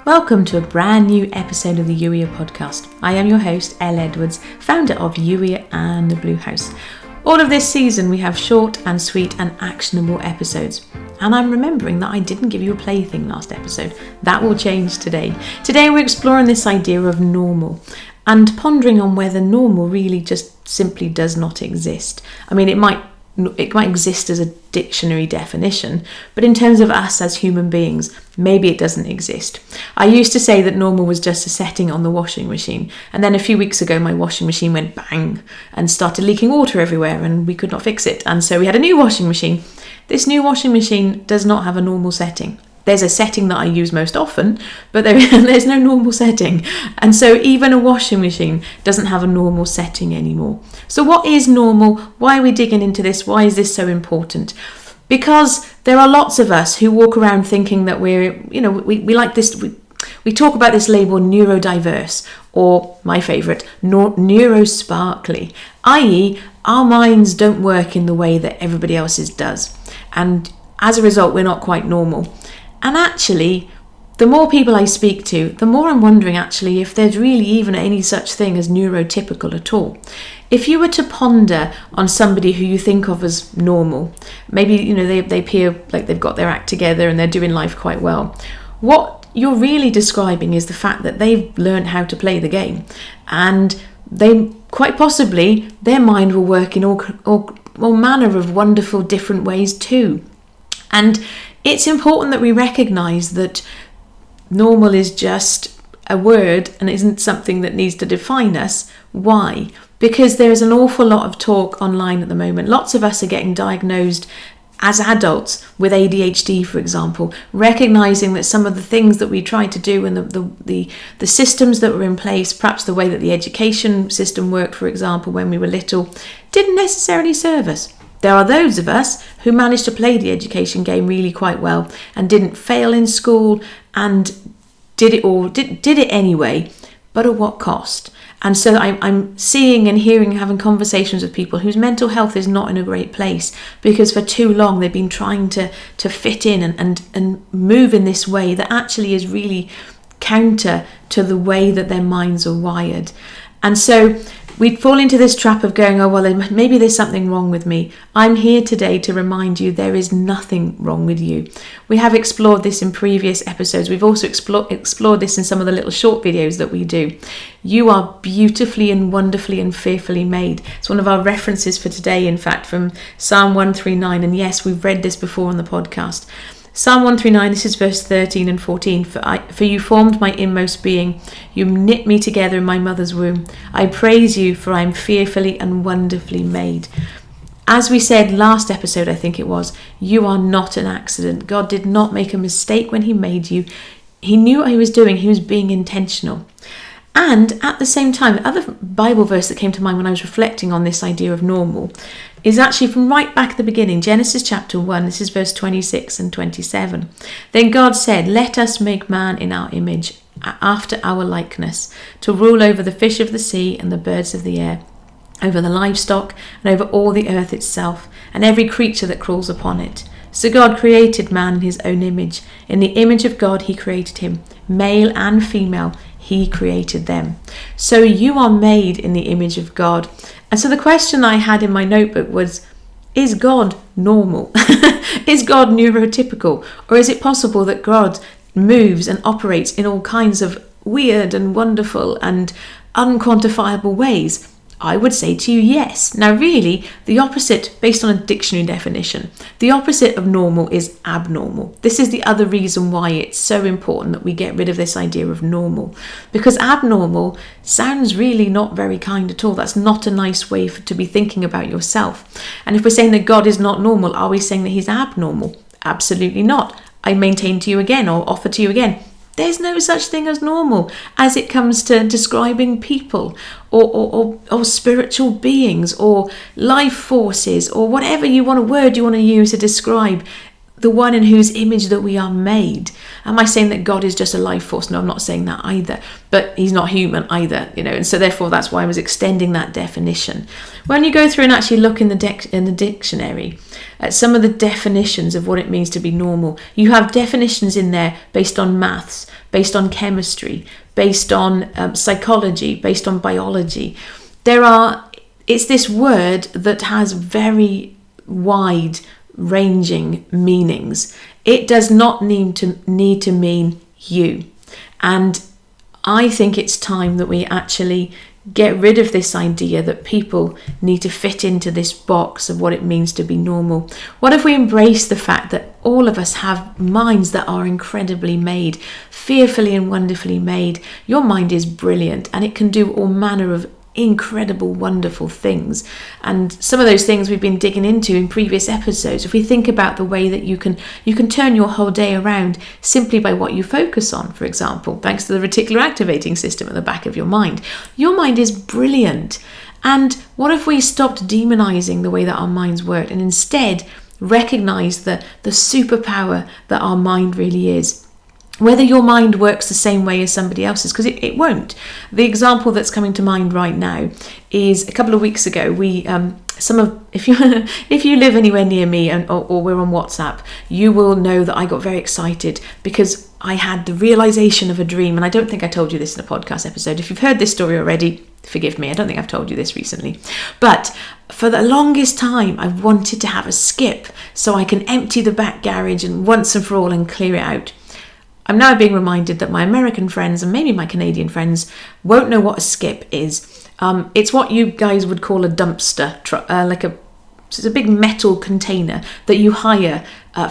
Welcome to a brand new episode of the Youier podcast. I am your host, Elle Edwards, founder of Youier and the Blue House. All of this season we have short and sweet and actionable episodes. And I'm remembering that I didn't give you a plaything last episode. That will change today. Today we're exploring this idea of normal and pondering on whether normal really just simply does not exist. I mean, it might exist as a dictionary definition, but in terms of us as human beings, maybe it doesn't exist. I used to say that normal was just a setting on the washing machine, and then a few weeks ago my washing machine went bang and started leaking water everywhere and we could not fix it, and so we had a new washing machine. This new washing machine does not have a normal setting. There's a setting that I use most often, but there's no normal setting. And so even a washing machine doesn't have a normal setting anymore. So what is normal? Why are we digging into this? Why is this so important? Because there are lots of us who walk around thinking that we like this. We talk about this label neurodiverse, or my favourite, neurosparkly, i.e. our minds don't work in the way that everybody else's does. And as a result, we're not quite normal. And actually, the more people I speak to, the more I'm wondering actually if there's really even any such thing as neurotypical at all. If you were to ponder on somebody who you think of as normal, maybe they appear like they've got their act together and they're doing life quite well, what you're really describing is the fact that they've learned how to play the game, and they quite possibly their mind will work in all manner of wonderful different ways too. And it's important that we recognise that normal is just a word and isn't something that needs to define us. Why? Because there is an awful lot of talk online at the moment. Lots of us are getting diagnosed as adults with ADHD, for example, recognising that some of the things that we tried to do and the systems that were in place, perhaps the way that the education system worked, for example, when we were little, didn't necessarily serve us. There are those of us who managed to play the education game really quite well and didn't fail in school and did it anyway, but at what cost? And so I'm seeing and hearing and having conversations with people whose mental health is not in a great place because for too long they've been trying to fit in and move in this way that actually is really counter to the way that their minds are wired. And so we'd fall into this trap of going, oh, well, maybe there's something wrong with me. I'm here today to remind you there is nothing wrong with you. We have explored this in previous episodes. We've also explored this in some of the little short videos that we do. You are beautifully and wonderfully and fearfully made. It's one of our references for today, in fact, from Psalm 139. And yes, we've read this before on the podcast. Psalm 139, this is verse 13 and 14. For you formed my inmost being. You knit me together in my mother's womb. I praise you, for I am fearfully and wonderfully made. As we said last episode, I think it was, you are not an accident. God did not make a mistake when he made you. He knew what he was doing. He was being intentional. And at the same time, the other Bible verse that came to mind when I was reflecting on this idea of normal is actually from right back at the beginning, Genesis chapter 1, this is verse 26 and 27. Then God said, let us make man in our image, after our likeness, to rule over the fish of the sea and the birds of the air, over the livestock and over all the earth itself, and every creature that crawls upon it. So God created man in his own image. In the image of God he created him, male and female he created them. So you are made in the image of God. And so the question I had in my notebook was, is God normal? Is God neurotypical? Or is it possible that God moves and operates in all kinds of weird and wonderful and unquantifiable ways? I would say to you, yes. Now really, the opposite, based on a dictionary definition, the opposite of normal is abnormal. This is the other reason why it's so important that we get rid of this idea of normal. Because abnormal sounds really not very kind at all. That's not a nice way to be thinking about yourself. And if we're saying that God is not normal, are we saying that he's abnormal? Absolutely not. I maintain to you again, or offer to you again, there's no such thing as normal as it comes to describing people or spiritual beings or life forces or whatever word you want to use to describe the one in whose image that we are made. Am I saying that God is just a life force? No, I'm not saying that either. But he's not human either, and so therefore that's why I was extending that definition. When you go through and actually look in the dictionary, at some of the definitions of what it means to be normal, you have definitions in there based on maths, based on chemistry, based on psychology, based on biology. It's this word that has very wide ranging meanings. It does not need to mean you. And I think it's time that we actually get rid of this idea that people need to fit into this box of what it means to be normal. What if we embrace the fact that all of us have minds that are incredibly made, fearfully and wonderfully made? Your mind is brilliant and it can do all manner of incredible, wonderful things. And some of those things we've been digging into in previous episodes. If we think about the way that you can turn your whole day around simply by what you focus on, for example, thanks to the reticular activating system at the back of your mind. Your mind is brilliant. And what if we stopped demonizing the way that our minds work and instead recognize the superpower that our mind really is? Whether your mind works the same way as somebody else's, because it won't. The example that's coming to mind right now is a couple of weeks ago. If you live anywhere near me or we're on WhatsApp, you will know that I got very excited because I had the realization of a dream. And I don't think I told you this in a podcast episode. If you've heard this story already, forgive me. I don't think I've told you this recently. But for the longest time, I wanted to have a skip so I can empty the back garage and once and for all and clear it out. I'm now being reminded that my American friends and maybe my Canadian friends won't know what a skip is. It's what you guys would call a dumpster, it's a big metal container that you hire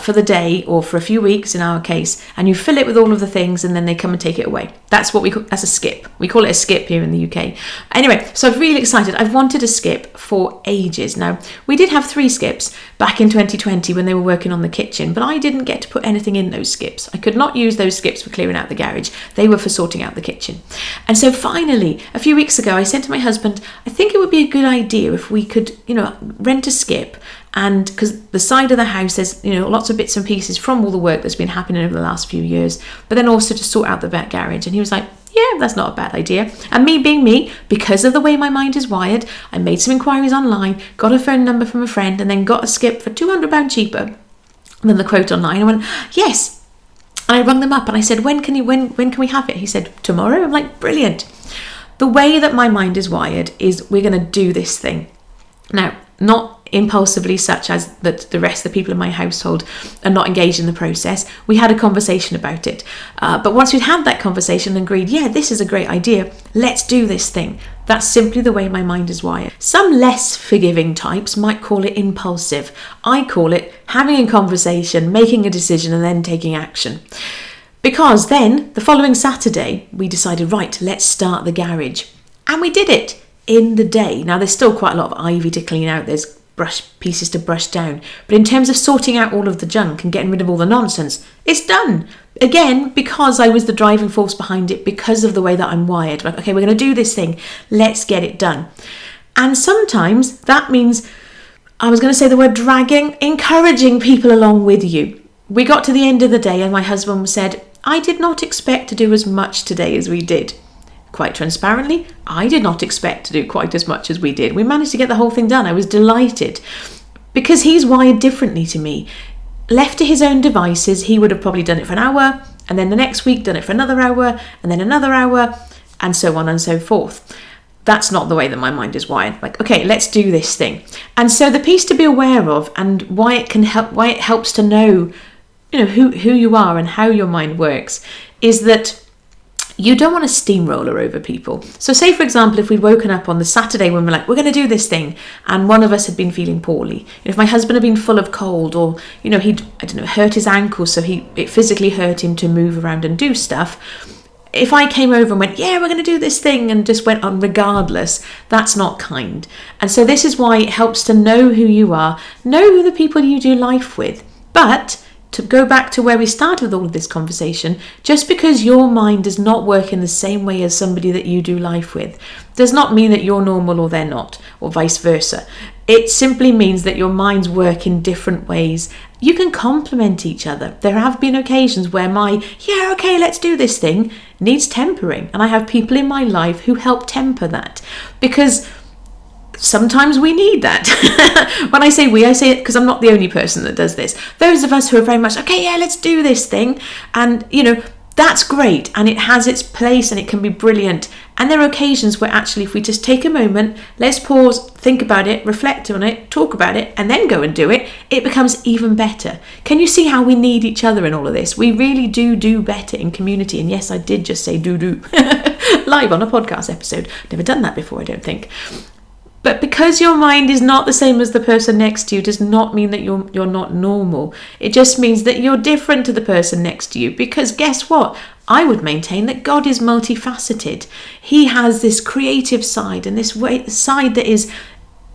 for the day or for a few weeks in our case, and you fill it with all of the things and then they come and take it away. That's a skip. We call it a skip here in the UK. Anyway, so I'm really excited. I've wanted a skip for ages. Now, we did have 3 skips back in 2020 when they were working on the kitchen, but I didn't get to put anything in those skips. I could not use those skips for clearing out the garage. They were for sorting out the kitchen. And so finally, a few weeks ago, I said to my husband, I think it would be a good idea if we could, rent a skip. And because the side of the house, there's lots of bits and pieces from all the work that's been happening over the last few years, but then also to sort out the back garage. And he was like, yeah, that's not a bad idea. And me being me, because of the way my mind is wired, I made some inquiries online, got a phone number from a friend, and then got a skip for £200 cheaper than the quote online. I went, yes. And I rung them up and I said, when can we have it? He said, tomorrow. I'm like, brilliant. The way that my mind is wired is we're going to do this thing. Now, not impulsively, such as that the rest of the people in my household are not engaged in the process. We had a conversation about it. But once we'd had that conversation and agreed, yeah, this is a great idea, let's do this thing. That's simply the way my mind is wired. Some less forgiving types might call it impulsive. I call it having a conversation, making a decision, and then taking action. Because then, the following Saturday, we decided, right, let's start the garage. And we did it in the day. Now, there's still quite a lot of ivy to clean out. There's pieces to brush down. But in terms of sorting out all of the junk and getting rid of all the nonsense, it's done. Again, because I was the driving force behind it, because of the way that I'm wired. Like, okay, we're going to do this thing. Let's get it done. And sometimes that means, I was going to say the word encouraging people along with you. We got to the end of the day and my husband said, I did not expect to do as much today as we did. Quite transparently, I did not expect to do quite as much as we did. We managed to get the whole thing done. I was delighted because he's wired differently to me. Left to his own devices, he would have probably done it for an hour and then the next week done it for another hour and then another hour and so on and so forth. That's not the way that my mind is wired. Like, okay, let's do this thing. And so the piece to be aware of and why it helps to know, who you are and how your mind works is that you don't want to steamroller over people. So say, for example, if we'd woken up on the Saturday when we're like, we're going to do this thing, and one of us had been feeling poorly. If my husband had been full of cold or, he'd, hurt his ankle, so it physically hurt him to move around and do stuff. If I came over and went, yeah, we're going to do this thing, and just went on regardless, that's not kind. And so this is why it helps to know who you are, know who the people you do life with. But to go back to where we started with all of this conversation, just because your mind does not work in the same way as somebody that you do life with, does not mean that you're normal or they're not, or vice versa. It simply means that your minds work in different ways. You can complement each other. There have been occasions where let's do this thing needs tempering. And I have people in my life who help temper that. Because sometimes we need that. When I say we, I say it because I'm not the only person that does this. Those of us who are very much, okay, yeah, let's do this thing. And, that's great. And it has its place and it can be brilliant. And there are occasions where actually, if we just take a moment, let's pause, think about it, reflect on it, talk about it, and then go and do it, it becomes even better. Can you see how we need each other in all of this? We really do better in community. And yes, I did just say do live on a podcast episode. Never done that before, I don't think. But because your mind is not the same as the person next to you does not mean that you're not normal. It just means that you're different to the person next to you. Because guess what? I would maintain that God is multifaceted. He has this creative side and this side that is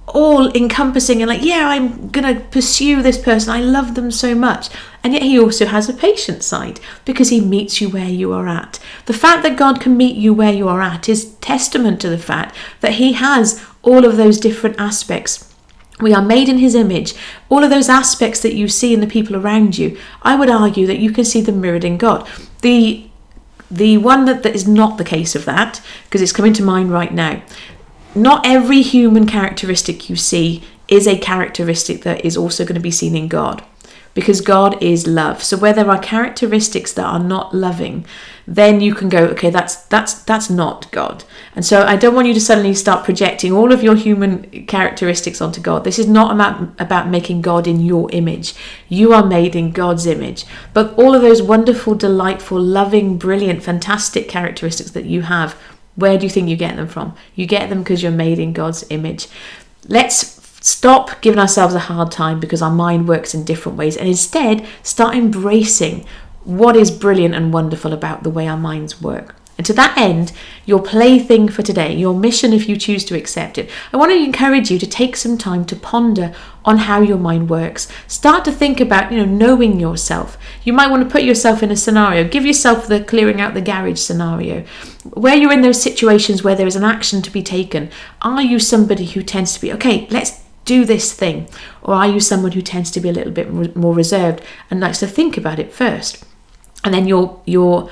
all encompassing and like, yeah, I'm going to pursue this person. I love them so much. And yet he also has a patient side because he meets you where you are at. The fact that God can meet you where you are at is testament to the fact that he has all of those different aspects. We are made in his image. All of those aspects that you see in the people around you, I would argue that you can see them mirrored in God. The one that is not the case of that, because it's coming to mind right now, not every human characteristic you see is a characteristic that is also going to be seen in God, because God is love. So where there are characteristics that are not loving, then you can go, okay, that's not God. And so I don't want you to suddenly start projecting all of your human characteristics onto God. This is not about making God in your image. You are made in God's image. But all of those wonderful, delightful, loving, brilliant, fantastic characteristics that you have, where do you think you get them from? You get them because you're made in God's image. Let's stop giving ourselves a hard time because our mind works in different ways, and instead start embracing what is brilliant and wonderful about the way our minds work. And to that end, your plaything for today, your mission if you choose to accept it, I want to encourage you to take some time to ponder on how your mind works. Start to think about, knowing yourself. You might want to put yourself in a scenario. Give yourself the clearing out the garage scenario. Where you're in those situations where there is an action to be taken, are you somebody who tends to be, okay, let's do this thing? Or are you someone who tends to be a little bit more reserved and likes to think about it first? And then your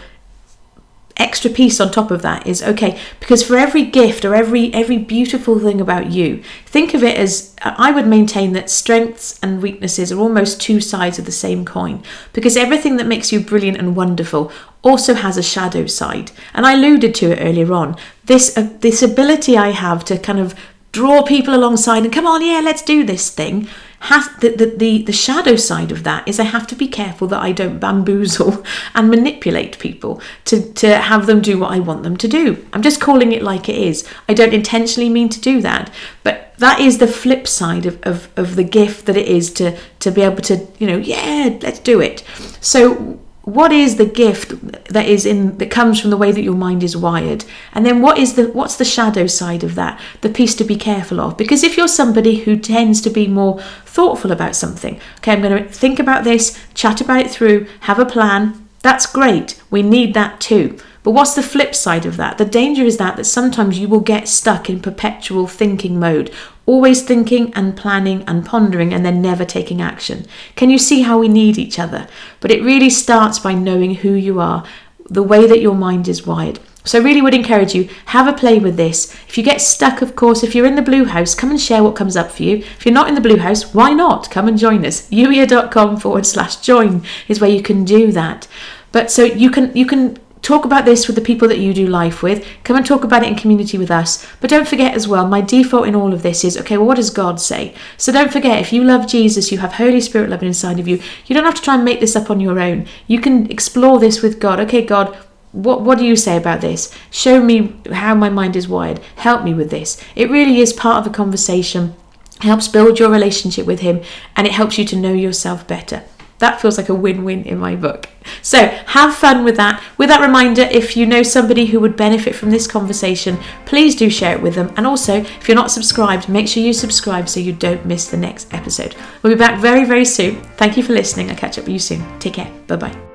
extra piece on top of that is, okay, because for every gift or every beautiful thing about you, think of it as, I would maintain that strengths and weaknesses are almost two sides of the same coin, because everything that makes you brilliant and wonderful also has a shadow side. And I alluded to it earlier on, this ability I have to kind of draw people alongside and come on, yeah, let's do this thing. The shadow side of that is I have to be careful that I don't bamboozle and manipulate people to have them do what I want them to do. I'm just calling it like it is. I don't intentionally mean to do that, but that is the flip side of the gift that it is to be able to, yeah, let's do it. So what is the gift that comes from the way that your mind is wired? And then what's the shadow side of that? The piece to be careful of. Because if you're somebody who tends to be more thoughtful about something, okay, I'm going to think about this, chat about it through, have a plan, that's great. We need that too. But what's the flip side of that? The danger is that sometimes you will get stuck in perpetual thinking mode, always thinking and planning and pondering and then never taking action. Can you see how we need each other? But it really starts by knowing who you are, the way that your mind is wired. So I really would encourage you, have a play with this. If you get stuck, of course, if you're in the Blue House, come and share what comes up for you. If you're not in the Blue House, why not? Come and join us. youier.com/join is where you can do that. But so you can talk about this with the people that you do life with. Come and talk about it in community with us. But don't forget as well, my default in all of this is, okay, well, what does God say? So don't forget, if you love Jesus, you have Holy Spirit living inside of you, you don't have to try and make this up on your own. You can explore this with God. Okay, God, what do you say about this? Show me how my mind is wired. Help me with this. It really is part of a conversation. It helps build your relationship with him, and it helps you to know yourself better. That feels like a win-win in my book. So have fun with that. With that reminder, if you know somebody who would benefit from this conversation, please do share it with them. And also, if you're not subscribed, make sure you subscribe so you don't miss the next episode. We'll be back very, very soon. Thank you for listening. I'll catch up with you soon. Take care. Bye-bye.